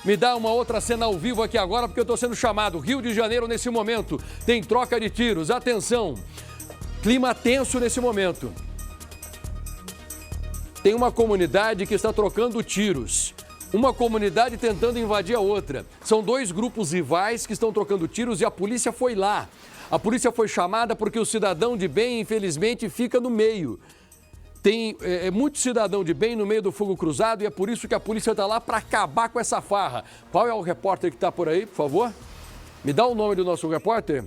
Me dá uma outra cena ao vivo aqui agora, porque eu estou sendo chamado. Rio de Janeiro, nesse momento, tem troca de tiros. Atenção, clima tenso nesse momento. Tem uma comunidade que está trocando tiros. Uma comunidade tentando invadir a outra. São dois grupos rivais que estão trocando tiros e a polícia foi lá. A polícia foi chamada porque o cidadão de bem, infelizmente, fica no meio. Tem muito cidadão de bem no meio do fogo cruzado e é por isso que a polícia está lá para acabar com essa farra. Qual é o repórter que está por aí, por favor? Me dá o nome do nosso repórter.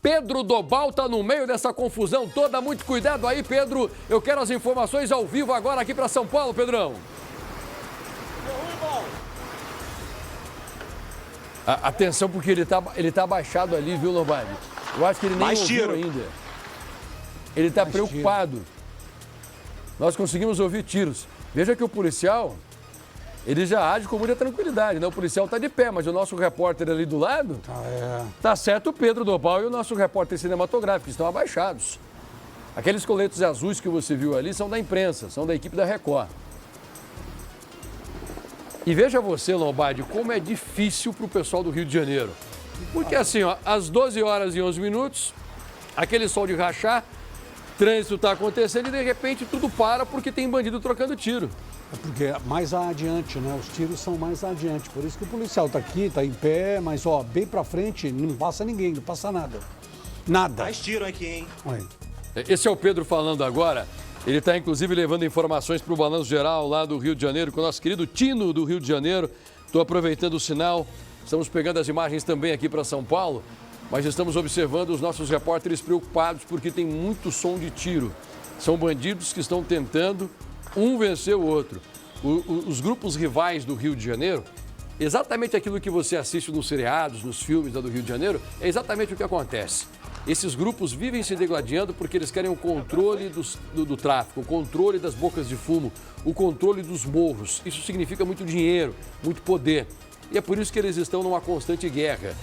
Pedro Dobal está no meio dessa confusão toda. Muito cuidado aí, Pedro. Eu quero as informações ao vivo agora aqui para São Paulo, Pedrão. Atenção, porque ele tá abaixado ali, viu, Lombardi? Eu acho que ele nem ouviu ainda. Ele está preocupado. Nós conseguimos ouvir tiros. Veja que o policial, ele já age com muita tranquilidade, né? O policial está de pé, mas o nosso repórter ali do lado, tá certo o Pedro Dobal e o nosso repórter cinematográfico, estão abaixados. Aqueles coletes azuis que você viu ali são da imprensa, são da equipe da Record. E veja você, Lombardi, como é difícil para o pessoal do Rio de Janeiro. Porque assim, ó, às 12 horas e 11 minutos, aquele sol de rachar, trânsito está acontecendo e de repente tudo para porque tem bandido trocando tiro. É porque mais adiante, né? Os tiros são mais adiante. Por isso que o policial está aqui, está em pé, mas ó, bem para frente não passa ninguém, não passa nada. Nada. Mais tiro aqui, hein? Oi. Esse é o Pedro falando agora. Ele está, inclusive, levando informações para o Balanço Geral lá do Rio de Janeiro, com o nosso querido Tino do Rio de Janeiro. Estou aproveitando o sinal. Estamos pegando as imagens também aqui para São Paulo, mas estamos observando os nossos repórteres preocupados porque tem muito som de tiro. São bandidos que estão tentando um vencer o outro. Os grupos rivais do Rio de Janeiro, exatamente aquilo que você assiste nos seriados, nos filmes lá do Rio de Janeiro, é exatamente o que acontece. Esses grupos vivem se degladiando porque eles querem o controle do tráfico, o controle das bocas de fumo, o controle dos morros. Isso significa muito dinheiro, muito poder. E é por isso que eles estão numa constante guerra.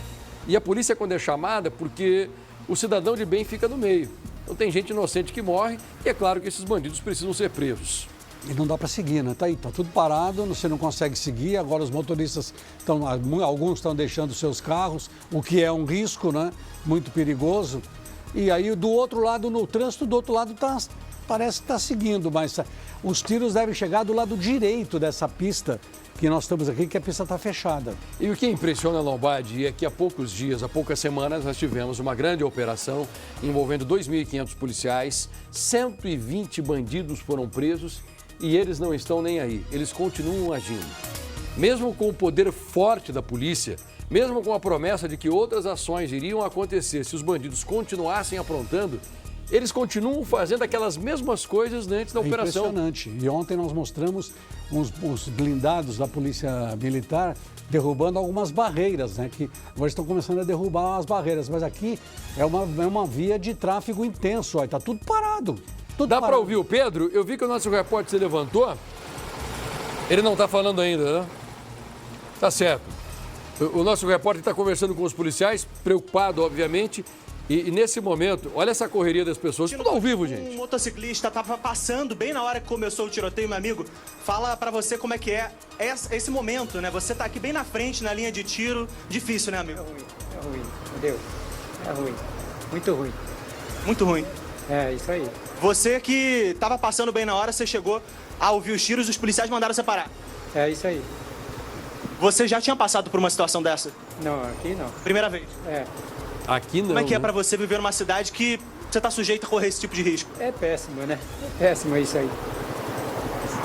E a polícia, quando é chamada, porque o cidadão de bem fica no meio. Então tem gente inocente que morre e é claro que esses bandidos precisam ser presos. E não dá para seguir, né? Tá aí, tá tudo parado, você não consegue seguir. Agora os motoristas estão, alguns estão deixando seus carros, o que é um risco, né? Muito perigoso. E aí do outro lado, no trânsito, do outro lado parece que está seguindo, mas os tiros devem chegar do lado direito dessa pista que nós estamos aqui, que a pista está fechada. E o que impressiona, Lombardi, é que há poucos dias, há poucas semanas, nós tivemos uma grande operação envolvendo 2.500 policiais, 120 bandidos foram presos e eles não estão nem aí, eles continuam agindo. Mesmo com o poder forte da polícia, mesmo com a promessa de que outras ações iriam acontecer se os bandidos continuassem aprontando, eles continuam fazendo aquelas mesmas coisas antes da operação. Impressionante. E ontem nós mostramos os blindados da Polícia Militar derrubando algumas barreiras, né? Que agora estão começando a derrubar as barreiras. Mas aqui é uma via de tráfego intenso. Está tudo parado. Dá para ouvir o Pedro? Eu vi que o nosso repórter se levantou. Ele não está falando ainda, né? Tá certo. O nosso repórter está conversando com os policiais, preocupado, obviamente. E nesse momento, olha essa correria das pessoas, tudo ao vivo, gente. Um motociclista estava passando bem na hora que começou o tiroteio, meu amigo. Fala pra você como é que é esse momento, né? Você tá aqui bem na frente, na linha de tiro. Difícil, né, amigo? É ruim, meu Deus. É ruim, muito ruim. Muito ruim. É, isso aí. Você que estava passando bem na hora, você chegou a ouvir os tiros, os policiais mandaram separar. É isso aí. Você já tinha passado por uma situação dessa? Não, aqui não. Primeira vez? É. Aqui não. Como é que é né? pra você viver numa cidade que você tá sujeito a correr esse tipo de risco? É péssimo, né? É péssimo isso aí.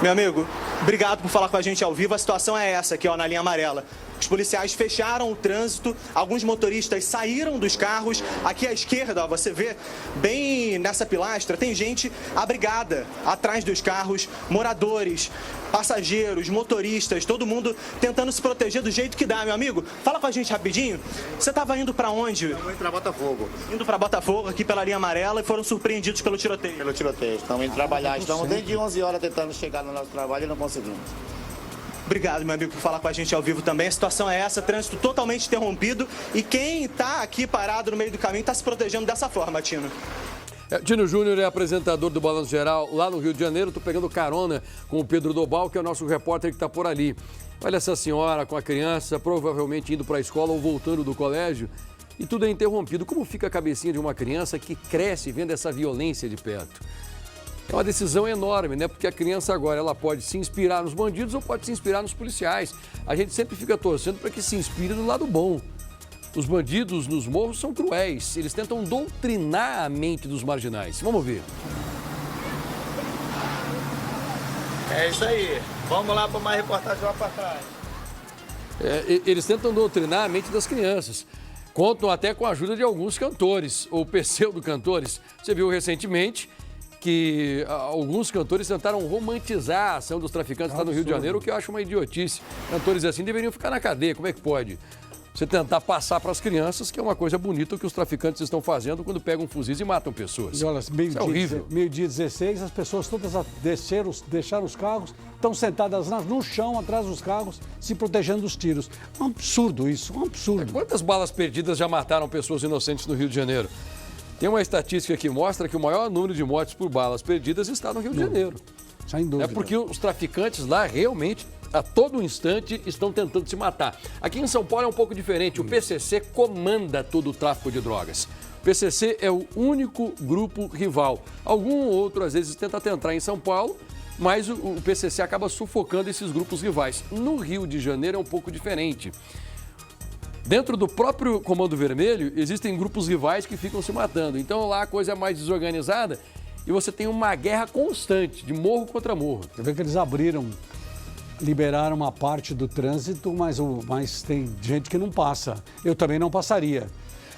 Meu amigo, obrigado por falar com a gente ao vivo. A situação é essa aqui, ó, na linha amarela. Os policiais fecharam o trânsito, alguns motoristas saíram dos carros. Aqui à esquerda, ó, você vê, bem nessa pilastra, tem gente abrigada atrás dos carros, moradores, passageiros, motoristas, todo mundo tentando se proteger do jeito que dá, meu amigo. Fala com a gente rapidinho. Você estava indo para onde? Estamos indo para Botafogo. Indo para Botafogo, aqui pela linha amarela, e foram surpreendidos pelo tiroteio. Pelo tiroteio. Estamos indo trabalhar. Estamos desde 11 horas tentando chegar no nosso trabalho e não conseguimos. Obrigado, meu amigo, por falar com a gente ao vivo também. A situação é essa, trânsito totalmente interrompido. E quem está aqui parado no meio do caminho está se protegendo dessa forma, Tino. Tino Júnior é apresentador do Balanço Geral lá no Rio de Janeiro. Estou pegando carona com o Pedro Dobal, que é o nosso repórter que está por ali. Olha essa senhora com a criança, provavelmente indo para a escola ou voltando do colégio, e tudo é interrompido. Como fica a cabecinha de uma criança que cresce vendo essa violência de perto? É uma decisão enorme, né? Porque a criança agora ela pode se inspirar nos bandidos ou pode se inspirar nos policiais. A gente sempre fica torcendo para que se inspire no lado bom. Os bandidos nos morros são cruéis, eles tentam doutrinar a mente dos marginais. Vamos ver. É isso aí. Vamos lá para mais reportagem lá para trás. Eles tentam doutrinar a mente das crianças. Contam até com a ajuda de alguns cantores, ou pseudo-cantores. Você viu recentemente que alguns cantores tentaram romantizar a ação dos traficantes lá no Rio de Janeiro, o que eu acho uma idiotice. Cantores assim deveriam ficar na cadeia, como é que pode? Você tentar passar para as crianças que é uma coisa bonita que os traficantes estão fazendo quando pegam fuzis e matam pessoas. E olha, Isso é horrível. Meio-dia 16, as pessoas todas deixaram os carros, estão sentadas no chão, atrás dos carros, se protegendo dos tiros. Um absurdo isso, um absurdo. Quantas balas perdidas já mataram pessoas inocentes no Rio de Janeiro? Tem uma estatística que mostra que o maior número de mortes por balas perdidas está no Rio de Janeiro. Sem dúvida. É porque os traficantes lá realmente, a todo instante, estão tentando se matar. Aqui em São Paulo é um pouco diferente. O PCC comanda todo o tráfico de drogas. O PCC é o único grupo rival. Algum outro, às vezes, tenta entrar em São Paulo, mas o PCC acaba sufocando esses grupos rivais. No Rio de Janeiro é um pouco diferente. Dentro do próprio Comando Vermelho, existem grupos rivais que ficam se matando. Então lá a coisa é mais desorganizada e você tem uma guerra constante, de morro contra morro. Você vê que eles liberaram uma parte do trânsito, mas tem gente que não passa. Eu também não passaria.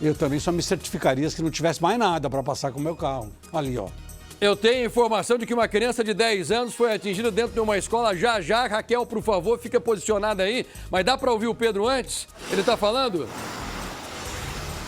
Eu também só me certificaria se não tivesse mais nada para passar com o meu carro. Ali, ó. Eu tenho informação de que uma criança de 10 anos foi atingida dentro de uma escola já. Raquel, por favor, fica posicionada aí. Mas dá para ouvir o Pedro antes? Ele está falando?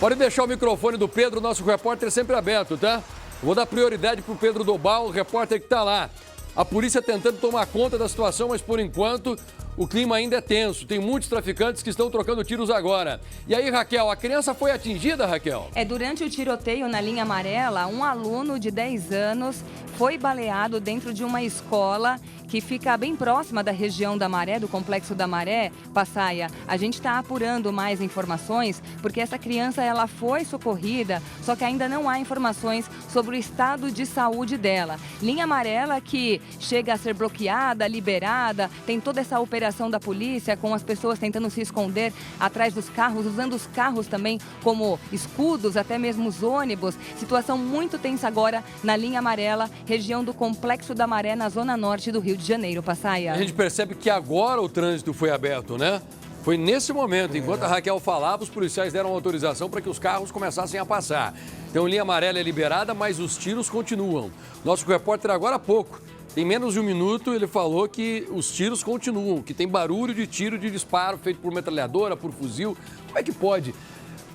Pode deixar o microfone do Pedro, nosso repórter, sempre aberto, tá? Vou dar prioridade para o Pedro Dobal, o repórter que está lá. A polícia tentando tomar conta da situação, mas por enquanto o clima ainda é tenso. Tem muitos traficantes que estão trocando tiros agora. E aí, Raquel, a criança foi atingida, Raquel? Durante o tiroteio na linha amarela, um aluno de 10 anos foi baleado dentro de uma escola que fica bem próxima da região da Maré, do Complexo da Maré, Passaia. A gente está apurando mais informações, porque essa criança ela foi socorrida, só que ainda não há informações sobre o estado de saúde dela. Linha amarela que chega a ser bloqueada, liberada, tem toda essa operação da polícia com as pessoas tentando se esconder atrás dos carros, usando os carros também como escudos, até mesmo os ônibus. Situação muito tensa agora na linha amarela, região do Complexo da Maré, na zona norte do Rio de Janeiro, Passaia. A gente percebe que agora o trânsito foi aberto, né? Foi nesse momento, enquanto a Raquel falava, os policiais deram autorização para que os carros começassem a passar. Então, linha amarela é liberada, mas os tiros continuam. Nosso repórter, agora há pouco, tem menos de um minuto, ele falou que os tiros continuam, que tem barulho de tiro de disparo feito por metralhadora, por fuzil. Como é que pode?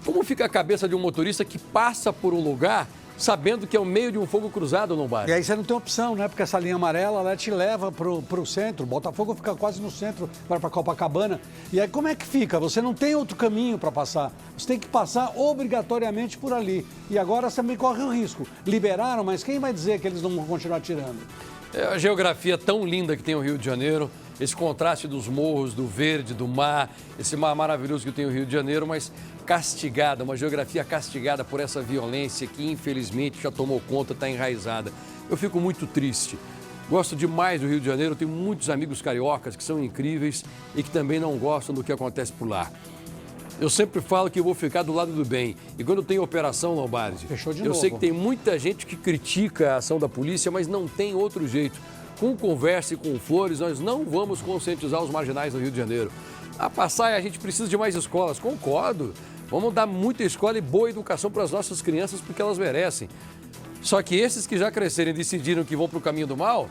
Como fica a cabeça de um motorista que passa por um lugar sabendo que é o meio de um fogo cruzado, Lombardi? E aí você não tem opção, né? Porque essa linha amarela, ela te leva pro centro. Botafogo fica quase no centro, vai para Copacabana. E aí como é que fica? Você não tem outro caminho para passar. Você tem que passar obrigatoriamente por ali. E agora você também corre o risco. Liberaram, mas quem vai dizer que eles não vão continuar atirando? É a geografia tão linda que tem o Rio de Janeiro, esse contraste dos morros, do verde, do mar, esse mar maravilhoso que tem o Rio de Janeiro, mas castigada, uma geografia castigada por essa violência que infelizmente já tomou conta, está enraizada. Eu fico muito triste. Gosto demais do Rio de Janeiro, tenho muitos amigos cariocas que são incríveis e que também não gostam do que acontece por lá. Eu sempre falo que eu vou ficar do lado do bem. E quando tem operação, Lombardi, eu sei que tem muita gente que critica a ação da polícia, mas não tem outro jeito. Com conversa e com flores, nós não vamos conscientizar os marginais do Rio de Janeiro. A Passaia, a gente precisa de mais escolas, concordo. Vamos dar muita escola e boa educação para as nossas crianças, porque elas merecem. Só que esses que já cresceram e decidiram que vão para o caminho do mal,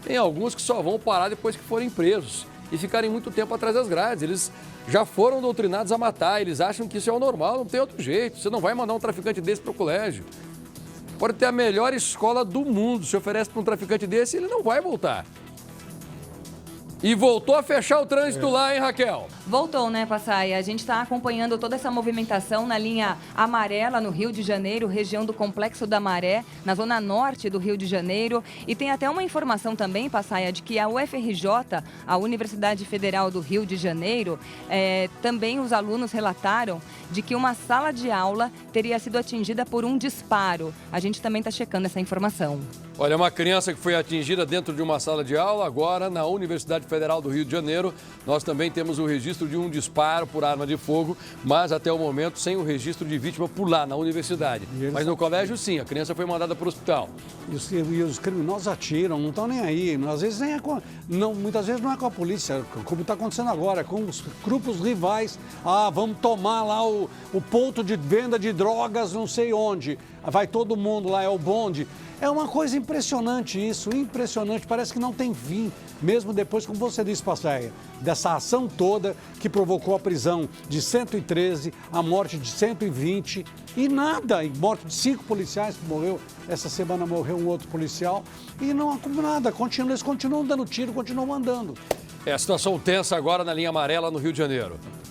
tem alguns que só vão parar depois que forem presos e ficarem muito tempo atrás das grades. Eles já foram doutrinados a matar, eles acham que isso é o normal, não tem outro jeito. Você não vai mandar um traficante desse para o colégio. Pode ter a melhor escola do mundo, se oferece para um traficante desse, ele não vai voltar. E voltou a fechar o trânsito lá, hein, Raquel? Voltou, né, Passaia? A gente está acompanhando toda essa movimentação na linha amarela no Rio de Janeiro, região do Complexo da Maré, na zona norte do Rio de Janeiro. E tem até uma informação também, Passaia, de que a UFRJ, a Universidade Federal do Rio de Janeiro, também os alunos relataram de que uma sala de aula teria sido atingida por um disparo. A gente também está checando essa informação. Olha, uma criança que foi atingida dentro de uma sala de aula, agora na Universidade Federal do Rio de Janeiro. Nós também temos o registro de um disparo por arma de fogo, mas até o momento sem o registro de vítima por lá, na universidade. Mas no colégio, sim, a criança foi mandada para o hospital. E os criminosos atiram, não estão nem aí. Às vezes nem muitas vezes não é com a polícia, como está acontecendo agora, com os grupos rivais. Ah, vamos tomar lá o ponto de venda de drogas não sei onde. Vai todo mundo lá, é o bonde. É uma coisa impressionante isso, impressionante. Parece que não tem fim, mesmo depois, como você disse, Passaia, dessa ação toda que provocou a prisão de 113, a morte de 120 e nada, e morte de 5 policiais que morreu. Essa semana morreu um outro policial e não nada, eles continuam dando tiro, continuam andando. É a situação tensa agora na linha amarela no Rio de Janeiro.